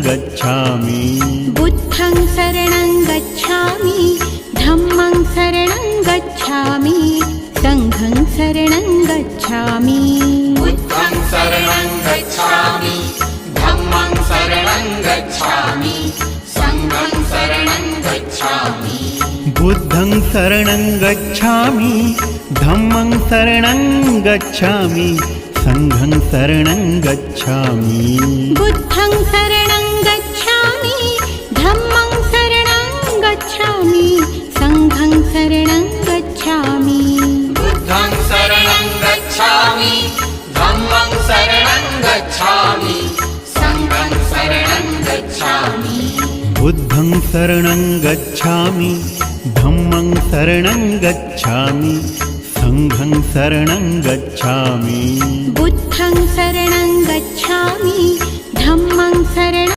गच्छामि बुद्धं शरणं गच्छामि धम्मं शरणं गच्छामि संघं शरणं गच्छामि बुद्धं शरणं गच्छामि धम्मं शरणं गच्छामि संघं शरणं गच्छामि बुद्धं शरणं गच्छामि धम्मं शरणं गच्छामि संघं शरणं गच्छामि बुद्धं शरणं गच्छामि धम्मं शरणं गच्छामि संघं शरणं गच्छामि बुद्धं शरणं गच्छामि धम्मं शरणं गच्छामि संघं शरणं गच्छामि बुद्धं शरणं गच्छामि धम्मं शरणं गच्छामि संघं शरणं गच्छामि बुद्धं शरणं गच्छामि धम्मं शरणं